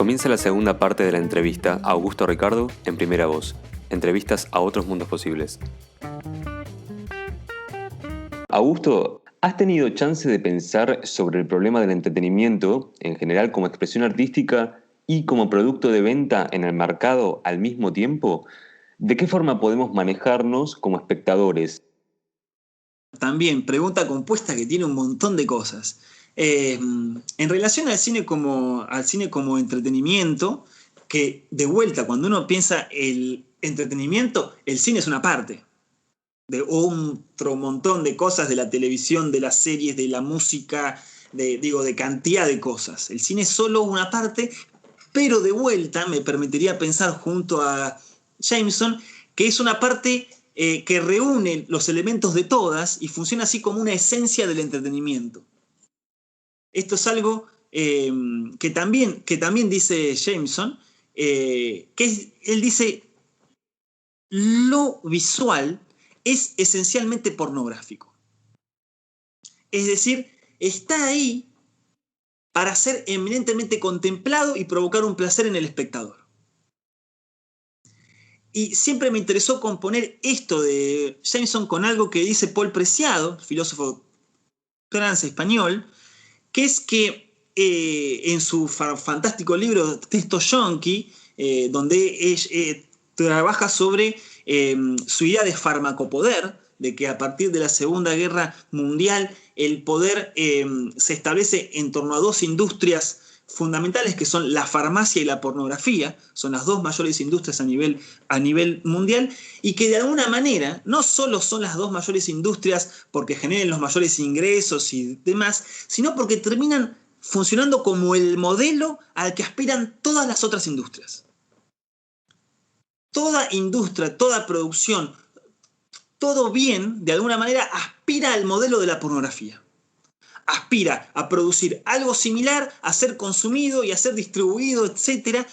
Comienza la segunda parte de la entrevista a Augusto Ricardo en Primera Voz. Entrevistas a otros mundos posibles. Augusto, ¿has tenido chance de pensar sobre el problema del entretenimiento en general como expresión artística y como producto de venta en el mercado al mismo tiempo? ¿De qué forma podemos manejarnos como espectadores? También, pregunta compuesta que tiene un montón de cosas. En relación al cine como entretenimiento, que de vuelta, cuando uno piensa el entretenimiento, el cine es una parte de otro montón de cosas, de la televisión, de las series, de la música, de cantidad de cosas. El cine es solo una parte, pero de vuelta me permitiría pensar junto a Jameson que es una parte que reúne los elementos de todas y funciona así como una esencia del entretenimiento. Esto es algo que también dice Jameson, él dice, lo visual es esencialmente pornográfico. Es decir, está ahí para ser eminentemente contemplado y provocar un placer en el espectador. Y siempre me interesó componer esto de Jameson con algo que dice Paul Preciado, filósofo trans-español, que es que en su fantástico libro Texto Yonki, donde trabaja sobre su idea de farmacopoder, de que a partir de la Segunda Guerra Mundial el poder se establece en torno a dos industrias fundamentales que son la farmacia y la pornografía, son las dos mayores industrias a nivel mundial, y que de alguna manera no solo son las dos mayores industrias porque generen los mayores ingresos y demás, sino porque terminan funcionando como el modelo al que aspiran todas las otras industrias. Toda industria, toda producción, todo bien, de alguna manera, aspira al modelo de la pornografía. Aspira a producir algo similar, a ser consumido y a ser distribuido, etc.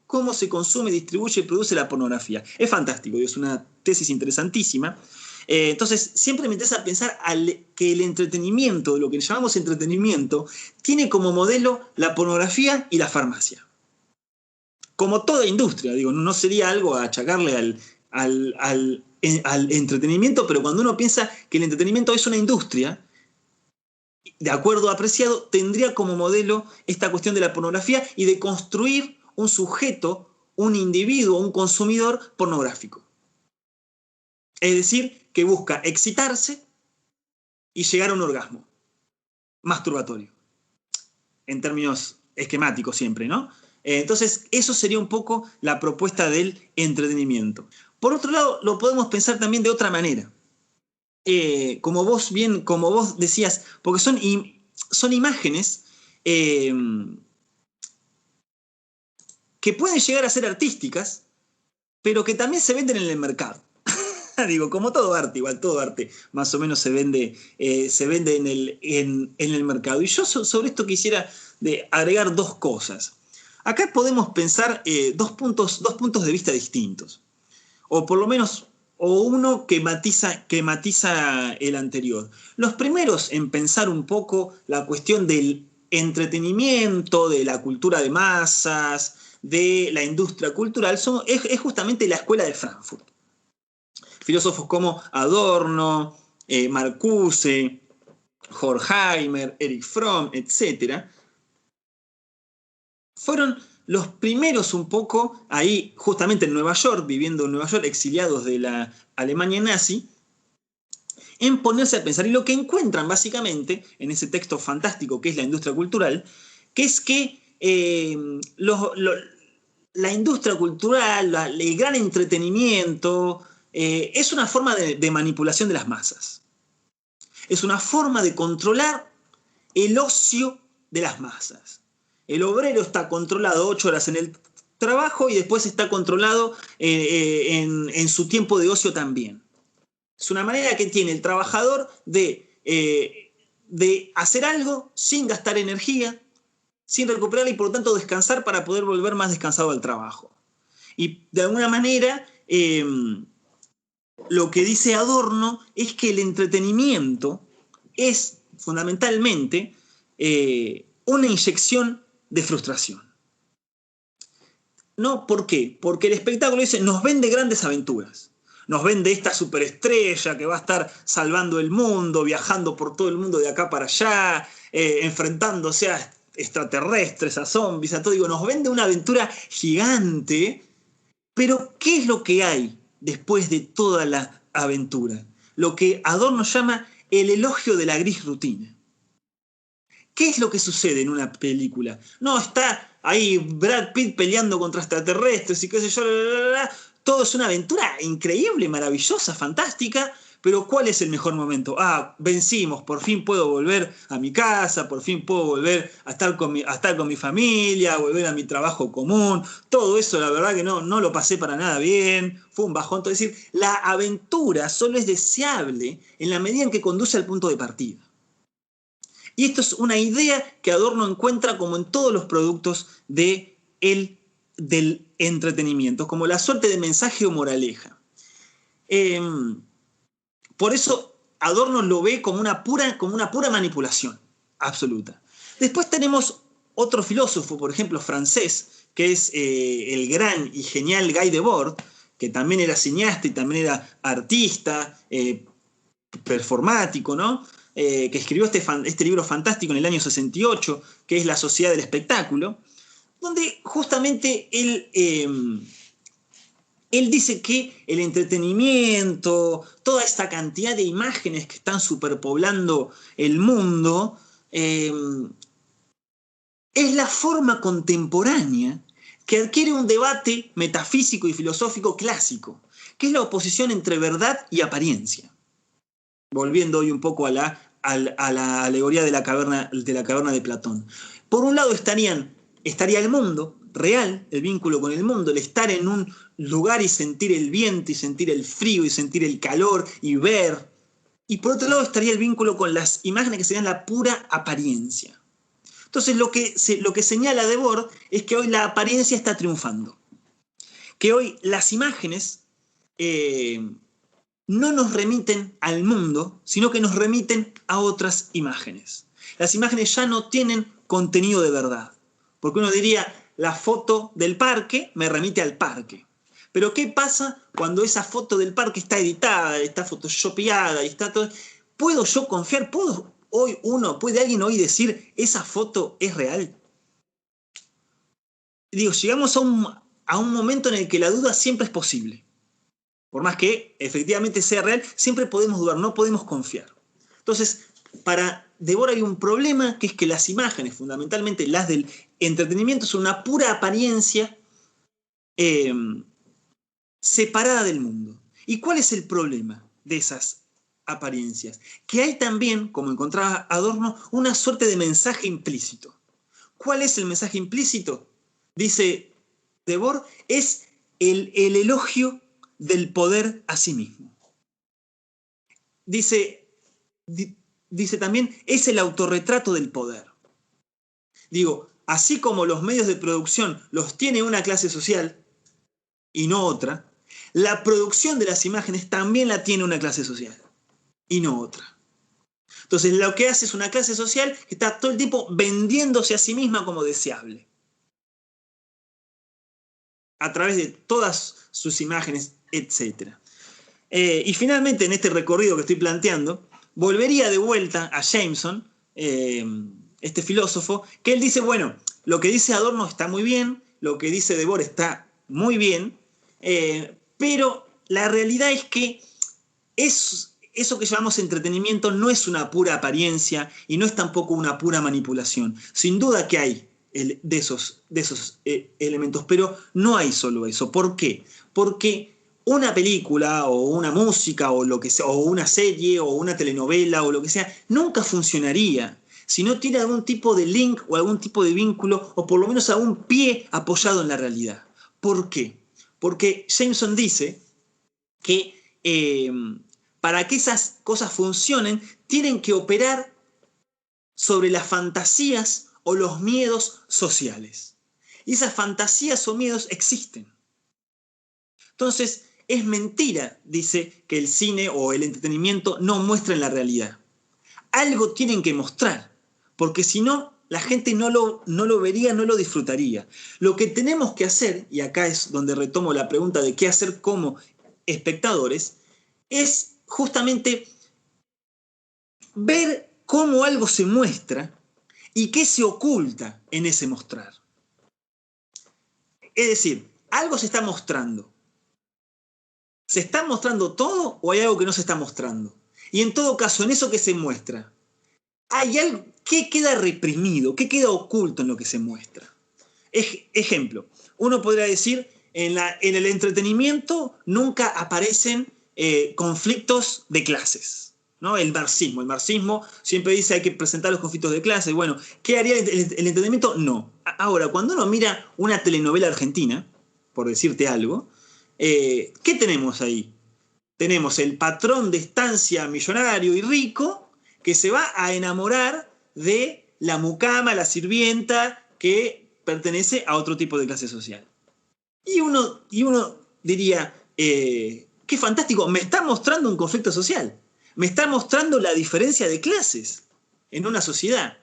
¿Cómo se consume, distribuye y produce la pornografía? Es fantástico, es una tesis interesantísima. Entonces, siempre me interesa pensar que el entretenimiento, lo que llamamos entretenimiento, tiene como modelo la pornografía y la farmacia. Como toda industria, digo, no sería algo a achacarle al entretenimiento, pero cuando uno piensa que el entretenimiento es una industria, de acuerdo a Preciado, tendría como modelo esta cuestión de la pornografía y de construir un sujeto, un individuo, un consumidor pornográfico. Es decir, que busca excitarse y llegar a un orgasmo masturbatorio, en términos esquemáticos siempre, ¿no? Entonces, eso sería un poco la propuesta del entretenimiento. Por otro lado, lo podemos pensar también de otra manera. Como vos decías, porque son imágenes que pueden llegar a ser artísticas, pero que también se venden en el mercado. Digo, como todo arte, igual todo arte más o menos se vende en el mercado. Y yo sobre esto quisiera agregar dos cosas. Acá podemos pensar dos puntos de vista distintos, o por lo menos uno que matiza el anterior. Los primeros en pensar un poco la cuestión del entretenimiento, de la cultura de masas, de la industria cultural, es justamente la escuela de Frankfurt. Filósofos como Adorno, Marcuse, Horkheimer, Erich Fromm, etc., fueron los primeros un poco ahí, justamente en Nueva York, viviendo en Nueva York, exiliados de la Alemania nazi, en ponerse a pensar. Y lo que encuentran básicamente en ese texto fantástico que es la industria cultural, que es que la industria cultural, el gran entretenimiento, es una forma de manipulación de las masas. Es una forma de controlar el ocio de las masas. El obrero está controlado 8 horas en el trabajo y después está controlado en su tiempo de ocio también. Es una manera que tiene el trabajador de hacer algo sin gastar energía, sin recuperarla y por lo tanto descansar para poder volver más descansado al trabajo. Y de alguna manera lo que dice Adorno es que el entretenimiento es fundamentalmente una inyección de frustración. ¿no? ¿Por qué? Porque el espectáculo dice, nos vende grandes aventuras. Nos vende esta superestrella que va a estar salvando el mundo, viajando por todo el mundo de acá para allá, enfrentándose a extraterrestres, a zombies, a todo. Digo, nos vende una aventura gigante, pero ¿qué es lo que hay después de toda la aventura? Lo que Adorno llama el elogio de la gris rutina. ¿Qué es lo que sucede en una película? No, está ahí Brad Pitt peleando contra extraterrestres y qué sé yo, todo es una aventura increíble, maravillosa, fantástica, pero ¿cuál es el mejor momento? Ah, vencimos, por fin puedo volver a mi casa, por fin puedo volver a estar con mi familia, a volver a mi trabajo común. Todo eso, la verdad que no lo pasé para nada bien, fue un bajón. Es decir, la aventura solo es deseable en la medida en que conduce al punto de partida. Y esto es una idea que Adorno encuentra como en todos los productos del entretenimiento, como la suerte de mensaje o moraleja. Por eso Adorno lo ve como una pura manipulación absoluta. Después tenemos otro filósofo, por ejemplo, francés, que es el gran y genial Guy Debord, que también era cineasta y también era artista, performático, ¿no? Que escribió este libro fantástico en el año 68, que es La Sociedad del Espectáculo, donde justamente él dice que el entretenimiento, toda esta cantidad de imágenes que están superpoblando el mundo, es la forma contemporánea que adquiere un debate metafísico y filosófico clásico, que es la oposición entre verdad y apariencia. Volviendo hoy un poco a la alegoría de la caverna de Platón. Por un lado estaría el mundo real, el vínculo con el mundo, el estar en un lugar y sentir el viento y sentir el frío y sentir el calor y ver. Y por otro lado estaría el vínculo con las imágenes que serían la pura apariencia. Entonces lo que señala Debord es que hoy la apariencia está triunfando. Que hoy las imágenes no nos remiten al mundo, sino que nos remiten a otras imágenes. Las imágenes ya no tienen contenido de verdad. Porque uno diría, la foto del parque me remite al parque. Pero ¿qué pasa cuando esa foto del parque está editada, está photoshopeada, y está todo? ¿Puedo yo confiar? ¿Puede alguien hoy decir, esa foto es real? Digo, llegamos a un momento en el que la duda siempre es posible. Por más que efectivamente sea real, siempre podemos dudar, no podemos confiar. Entonces, para Debord hay un problema, que es que las imágenes, fundamentalmente las del entretenimiento, son una pura apariencia separada del mundo. ¿Y cuál es el problema de esas apariencias? Que hay también, como encontraba Adorno, una suerte de mensaje implícito. ¿Cuál es el mensaje implícito? Dice Debord, es el elogio del poder a sí mismo. Dice también, es el autorretrato del poder. Digo, así como los medios de producción los tiene una clase social y no otra, la producción de las imágenes también la tiene una clase social y no otra. Entonces lo que hace es una clase social que está todo el tiempo vendiéndose a sí misma como deseable, a través de todas sus imágenes, etc. Y finalmente, en este recorrido que estoy planteando, volvería de vuelta a Jameson, este filósofo, que él dice, bueno, lo que dice Adorno está muy bien, lo que dice Debord está muy bien, pero la realidad es que eso que llamamos entretenimiento no es una pura apariencia y no es tampoco una pura manipulación. Sin duda que hay de esos elementos, pero no hay solo eso. ¿Por qué? Porque una película o una música o lo que sea, o una serie o una telenovela o lo que sea, nunca funcionaría si no tiene algún tipo de link o algún tipo de vínculo o por lo menos algún pie apoyado en la realidad. ¿Por qué? Porque Jameson dice que para que esas cosas funcionen tienen que operar sobre las fantasías o los miedos sociales. Y esas fantasías o miedos existen. Entonces, es mentira, dice, que el cine o el entretenimiento no muestren la realidad. Algo tienen que mostrar, porque si no, la gente no lo vería, no lo disfrutaría. Lo que tenemos que hacer, y acá es donde retomo la pregunta de qué hacer como espectadores, es justamente ver cómo algo se muestra y qué se oculta en ese mostrar. Es decir, algo se está mostrando. ¿Se está mostrando todo o hay algo que no se está mostrando? Y en todo caso, en eso que se muestra, ¿hay algo que queda reprimido? ¿Qué queda oculto en lo que se muestra? Ejemplo, uno podría decir, en el entretenimiento nunca aparecen conflictos de clases, ¿no? El marxismo siempre dice hay que presentar los conflictos de clases. Bueno, ¿qué haría el entretenimiento? No. Ahora, cuando uno mira una telenovela argentina, por decirte algo, ¿qué tenemos ahí? Tenemos el patrón de estancia millonario y rico que se va a enamorar de la mucama, la sirvienta, que pertenece a otro tipo de clase social. Y uno diría, qué fantástico, me está mostrando un conflicto social, me está mostrando la diferencia de clases en una sociedad.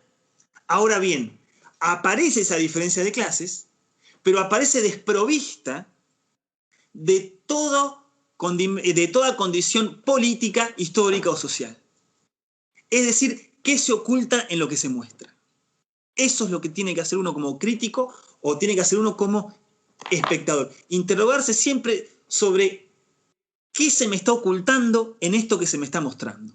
Ahora bien, aparece esa diferencia de clases, pero aparece desprovista de toda condición política, histórica o social. Es decir, ¿qué se oculta en lo que se muestra? Eso es lo que tiene que hacer uno como crítico o tiene que hacer uno como espectador. Interrogarse siempre sobre qué se me está ocultando en esto que se me está mostrando.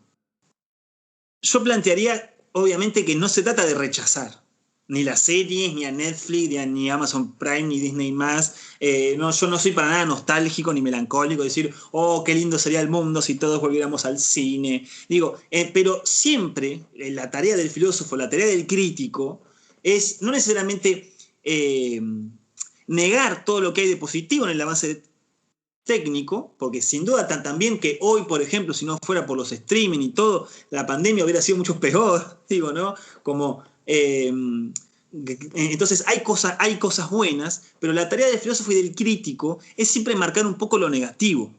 Yo plantearía, obviamente, que no se trata de rechazar ni las series, ni a Netflix, ni a Amazon Prime, ni Disney+. No, yo no soy para nada nostálgico ni melancólico, decir, oh, qué lindo sería el mundo si todos volviéramos al cine. Digo, pero siempre la tarea del filósofo, la tarea del crítico, es no necesariamente negar todo lo que hay de positivo en el avance técnico, porque sin duda también que hoy, por ejemplo, si no fuera por los streaming y todo, la pandemia hubiera sido mucho peor, digo, ¿no? Como... entonces hay cosas buenas, pero la tarea del filósofo y del crítico es siempre marcar un poco lo negativo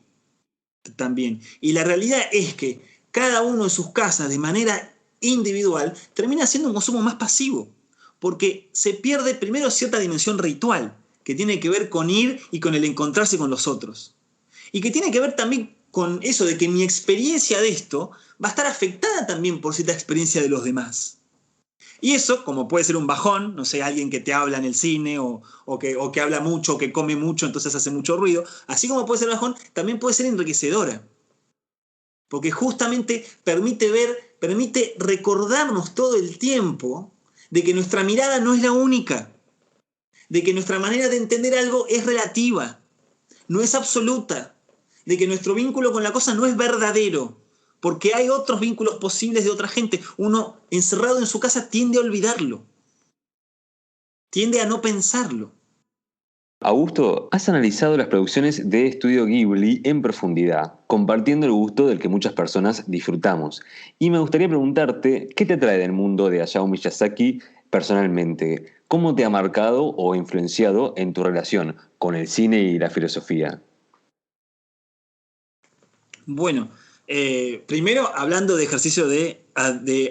también. Y la realidad es que cada uno en sus casas, de manera individual, termina siendo un consumo más pasivo, porque se pierde primero cierta dimensión ritual, que tiene que ver con ir y con el encontrarse con los otros. Y que tiene que ver también con eso de que mi experiencia de esto va a estar afectada también por cierta experiencia de los demás. Y eso, como puede ser un bajón, no sé, alguien que te habla en el cine o que habla mucho, o que come mucho, entonces hace mucho ruido, así como puede ser bajón, también puede ser enriquecedora. Porque justamente permite recordarnos todo el tiempo de que nuestra mirada no es la única, de que nuestra manera de entender algo es relativa, no es absoluta, de que nuestro vínculo con la cosa no es verdadero, porque hay otros vínculos posibles de otra gente. Uno, encerrado en su casa, tiende a olvidarlo, tiende a no pensarlo. Augusto, has analizado las producciones de Estudio Ghibli en profundidad, compartiendo el gusto del que muchas personas disfrutamos. Y me gustaría preguntarte, ¿qué te trae del mundo de Hayao Miyazaki personalmente? ¿Cómo te ha marcado o influenciado en tu relación con el cine y la filosofía? Bueno, primero hablando de ejercicio de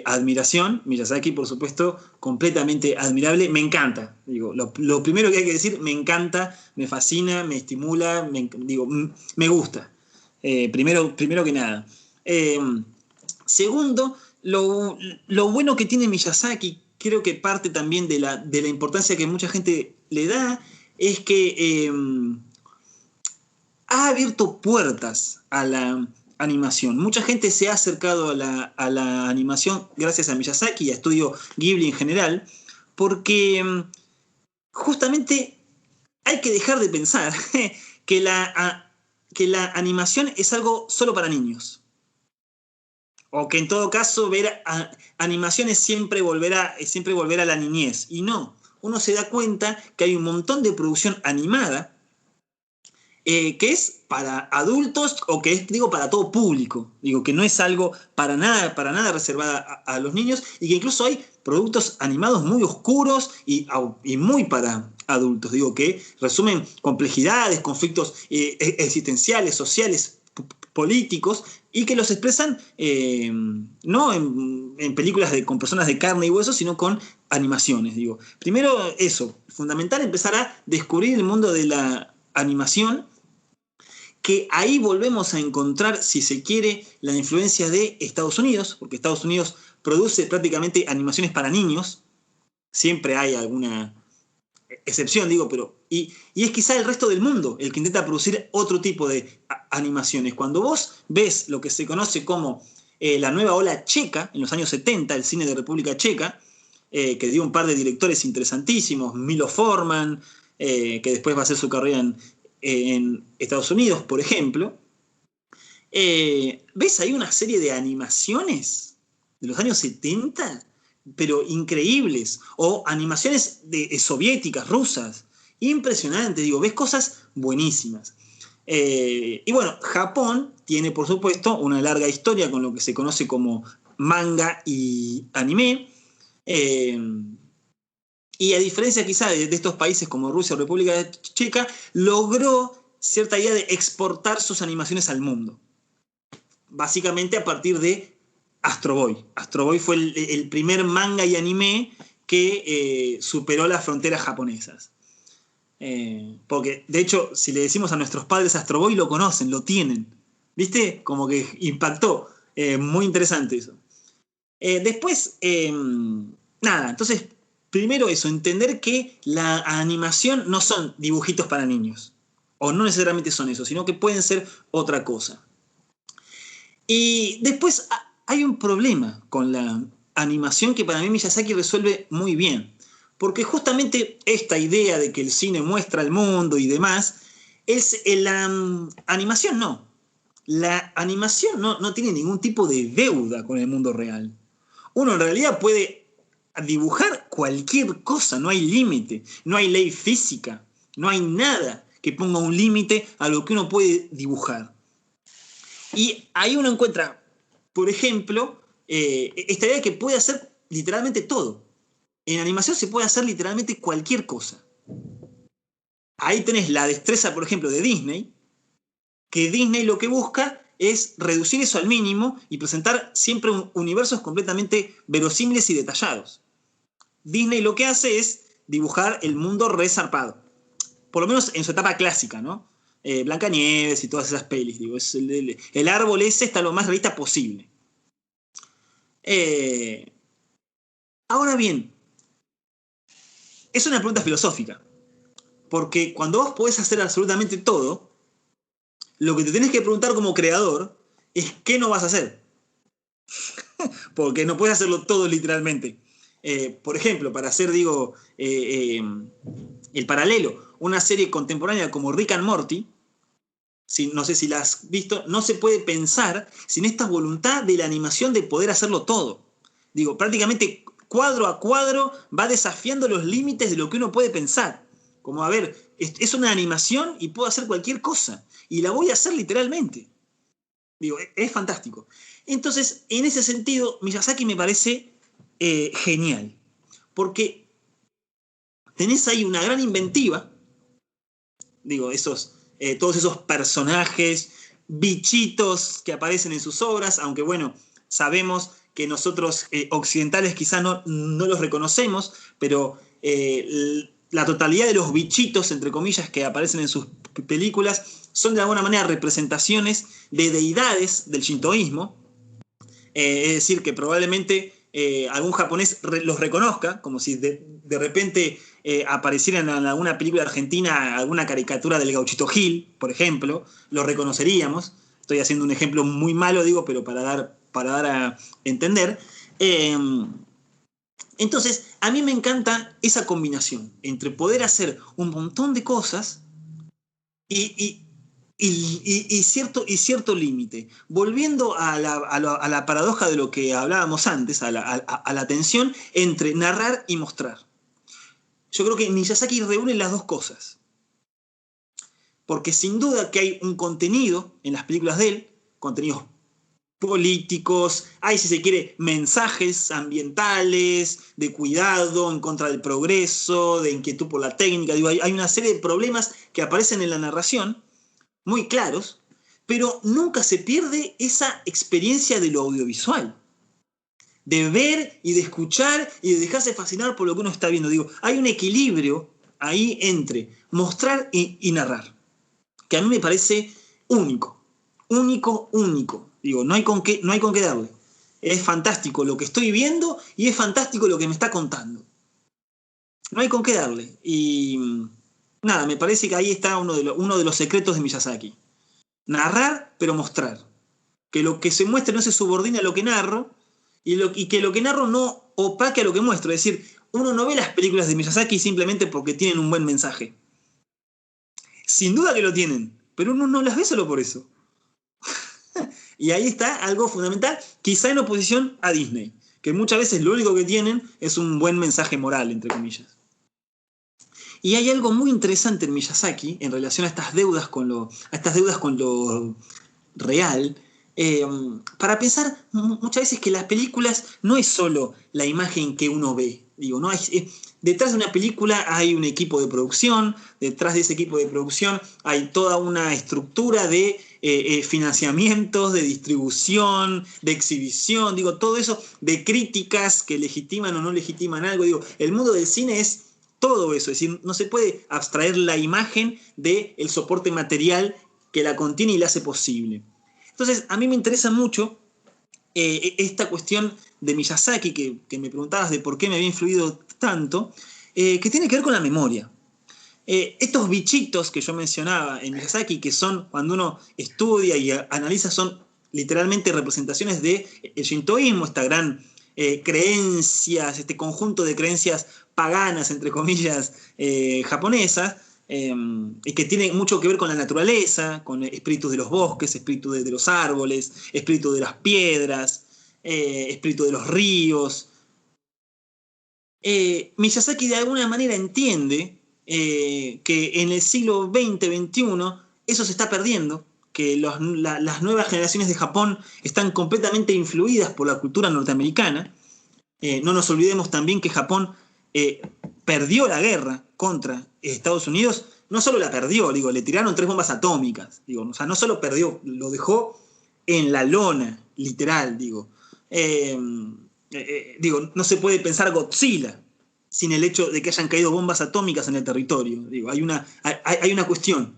admiración, Miyazaki, por supuesto, completamente admirable, me encanta. Digo, lo primero que hay que decir, me encanta, me fascina, me estimula, me gusta. Primero que nada. Segundo, lo bueno que tiene Miyazaki, creo que parte también de la importancia que mucha gente le da, es que ha abierto puertas a la animación. Mucha gente se ha acercado a la animación gracias a Miyazaki y a Estudio Ghibli en general, porque justamente hay que dejar de pensar que la animación es algo solo para niños. O que en todo caso ver animación es siempre volver a la niñez. Y no, uno se da cuenta que hay un montón de producción animada que es para adultos o que es, para todo público. Digo, que no es algo para nada reservada a los niños y que incluso hay productos animados muy oscuros y muy para adultos. Digo, que resumen complejidades, conflictos existenciales, sociales políticos y que los expresan no en películas con personas de carne y hueso, sino con animaciones. Digo, primero eso, fundamental empezar a descubrir el mundo de la animación, que ahí volvemos a encontrar, si se quiere, la influencia de Estados Unidos, porque Estados Unidos produce prácticamente animaciones para niños. Siempre hay alguna excepción, digo, pero... Y es quizá el resto del mundo el que intenta producir otro tipo de animaciones. Cuando vos ves lo que se conoce como la nueva ola checa, en los años 70, el cine de República Checa, que dio un par de directores interesantísimos, Milo Forman, que después va a hacer su carrera en Estados Unidos, por ejemplo, ves ahí una serie de animaciones de los años 70, pero increíbles, o animaciones soviéticas, rusas, impresionantes, digo, ves cosas buenísimas. Y bueno, Japón tiene, por supuesto, una larga historia con lo que se conoce como manga y anime, y a diferencia quizá de estos países como Rusia o República Checa, logró cierta idea de exportar sus animaciones al mundo. Básicamente a partir de Astro Boy. Astro Boy fue el primer manga y anime que superó las fronteras japonesas. Porque, de hecho, si le decimos a nuestros padres Astro Boy, lo conocen, lo tienen. ¿Viste? Como que impactó. Muy interesante eso. Después, nada, entonces... Primero eso, entender que la animación no son dibujitos para niños. O no necesariamente son eso, sino que pueden ser otra cosa. Y después hay un problema con la animación que para mí Miyazaki resuelve muy bien. Porque justamente esta idea de que el cine muestra el mundo y demás, la animación no. La animación no tiene ningún tipo de deuda con el mundo real. Uno en realidad puede dibujar cualquier cosa, no hay límite, no hay ley física, no hay nada que ponga un límite a lo que uno puede dibujar. Y ahí uno encuentra, por ejemplo, esta idea de que puede hacer literalmente todo. En animación se puede hacer literalmente cualquier cosa. Ahí tenés la destreza, por ejemplo, de Disney, que Disney lo que busca es reducir eso al mínimo y presentar siempre universos completamente verosímiles y detallados. Disney lo que hace es dibujar el mundo resarpado. Por lo menos en su etapa clásica, ¿no? Blancanieves y todas esas pelis. Digo, el árbol ese está lo más realista posible. Ahora bien, es una pregunta filosófica. Porque cuando vos podés hacer absolutamente todo, lo que te tenés que preguntar como creador es qué no vas a hacer. Porque no puedes hacerlo todo literalmente. Por ejemplo, para hacer, digo, el paralelo, una serie contemporánea como Rick and Morty, no sé si la has visto, no se puede pensar sin esta voluntad de la animación de poder hacerlo todo. Digo, prácticamente cuadro a cuadro va desafiando los límites de lo que uno puede pensar. Como, a ver, es una animación y puedo hacer cualquier cosa. Y la voy a hacer literalmente. Digo, es fantástico. Entonces, en ese sentido, Miyazaki me parece genial. Porque tenés ahí una gran inventiva. Digo, todos esos personajes, bichitos que aparecen en sus obras, aunque bueno, sabemos que nosotros occidentales quizás no los reconocemos, pero la totalidad de los bichitos, entre comillas, que aparecen en sus películas son de alguna manera representaciones de deidades del shintoísmo. Es decir, que probablemente algún japonés los reconozca, como si de repente aparecieran en alguna película argentina alguna caricatura del Gauchito Gil, por ejemplo, lo reconoceríamos. Estoy haciendo un ejemplo muy malo, digo, pero para dar a entender. Entonces, a mí me encanta esa combinación entre poder hacer un montón de cosas y cierto límite. Volviendo a la paradoja de lo que hablábamos antes, a la tensión entre narrar y mostrar. Yo creo que Miyazaki reúne las dos cosas. Porque sin duda que hay un contenido en las películas de él, contenidos políticos, hay, si se quiere, mensajes ambientales, de cuidado en contra del progreso, de inquietud por la técnica. Digo, hay una serie de problemas que aparecen en la narración, muy claros, pero nunca se pierde esa experiencia de lo audiovisual, de ver y de escuchar y de dejarse fascinar por lo que uno está viendo. Digo, hay un equilibrio ahí entre mostrar y narrar, que a mí me parece único. Digo, no hay con qué darle. Es fantástico lo que estoy viendo y es fantástico lo que me está contando. No hay con qué darle. Y nada, me parece que ahí está uno de los secretos de Miyazaki. Narrar, pero mostrar. Que lo que se muestre no se subordine a lo que narro y que lo que narro no opaque a lo que muestro. Es decir, uno no ve las películas de Miyazaki simplemente porque tienen un buen mensaje. Sin duda que lo tienen, pero uno no las ve solo por eso. Y ahí está algo fundamental, quizá en oposición a Disney, que muchas veces lo único que tienen es un buen mensaje moral, entre comillas. Y hay algo muy interesante en Miyazaki en relación a estas deudas con lo real, para pensar muchas veces que las películas no es solo la imagen que uno ve. Digo, ¿no? Detrás de una película hay un equipo de producción, detrás de ese equipo de producción hay toda una estructura de financiamientos, de distribución, de exhibición, digo, todo eso, de críticas que legitiman o no legitiman algo. Digo, el mundo del cine es todo eso, es decir, no se puede abstraer la imagen del soporte material que la contiene y la hace posible. Entonces, a mí me interesa mucho esta cuestión de Miyazaki, que me preguntabas de por qué me había influido tanto, que tiene que ver con la memoria. Estos bichitos que yo mencionaba en Miyazaki, que son, cuando uno estudia y analiza, son literalmente representaciones del shintoísmo, esta gran creencias, este conjunto de creencias paganas, entre comillas, japonesas, y que tiene mucho que ver con la naturaleza, con espíritus de los bosques, espíritus de los árboles, espíritus de las piedras, espíritu de los ríos. Miyazaki de alguna manera entiende que en el siglo XX, XXI, eso se está perdiendo, que las nuevas generaciones de Japón están completamente influidas por la cultura norteamericana. No nos olvidemos también que Japón perdió la guerra contra Estados Unidos. No solo la perdió, digo, le tiraron 3 bombas atómicas. Digo, o sea, no solo perdió, lo dejó en la lona, literal, digo. Digo, no se puede pensar Godzilla sin el hecho de que hayan caído bombas atómicas en el territorio. Digo, hay una cuestión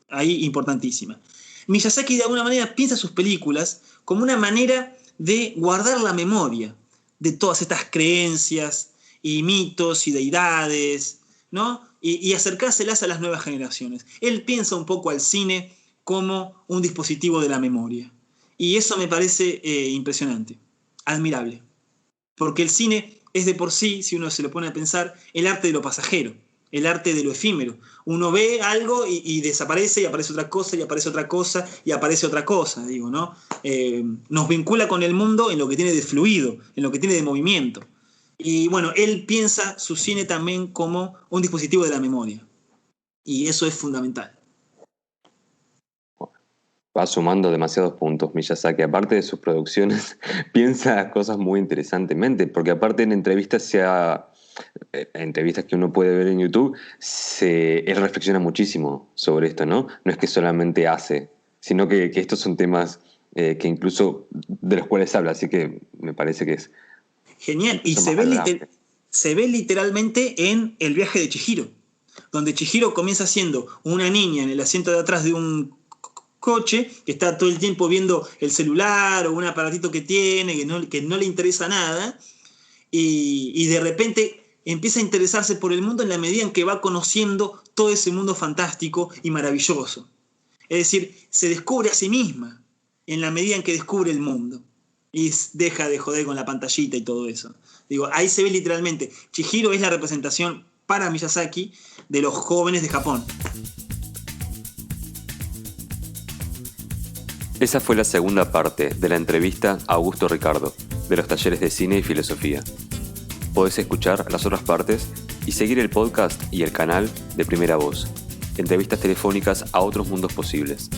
ahí importantísima. Miyazaki de alguna manera piensa sus películas como una manera de guardar la memoria de todas estas creencias y mitos y deidades, ¿no? Y acercárselas a las nuevas generaciones. Él piensa un poco al cine como un dispositivo de la memoria. Y eso me parece impresionante, admirable. Porque el cine es de por sí, si uno se lo pone a pensar, el arte de lo pasajero, el arte de lo efímero. Uno ve algo y desaparece, y aparece otra cosa, y aparece otra cosa, y aparece otra cosa, digo, ¿no? Nos vincula con el mundo en lo que tiene de fluido, en lo que tiene de movimiento. Y bueno, él piensa su cine también como un dispositivo de la memoria. Y eso es fundamental. Va sumando demasiados puntos Miyazaki. Aparte de sus producciones, piensa cosas muy interesantemente, porque aparte en entrevistas que uno puede ver en YouTube, él reflexiona muchísimo sobre esto, ¿no? No es que solamente hace, sino que estos son temas que incluso de los cuales habla, así que me parece que es genial. Y se ve literalmente en El viaje de Chihiro, donde Chihiro comienza siendo una niña en el asiento de atrás de un coche, que está todo el tiempo viendo el celular o un aparatito que tiene, que no le interesa nada, y de repente empieza a interesarse por el mundo en la medida en que va conociendo todo ese mundo fantástico y maravilloso. Es decir, se descubre a sí misma en la medida en que descubre el mundo y deja de joder con la pantallita y todo eso. Digo, ahí se ve literalmente. Chihiro es la representación para Miyazaki de los jóvenes de Japón. Esa fue la segunda parte de la entrevista a Augusto Ricardo, de los talleres de cine y filosofía. Podés escuchar las otras partes y seguir el podcast y el canal de Primera Voz. Entrevistas telefónicas a otros mundos posibles.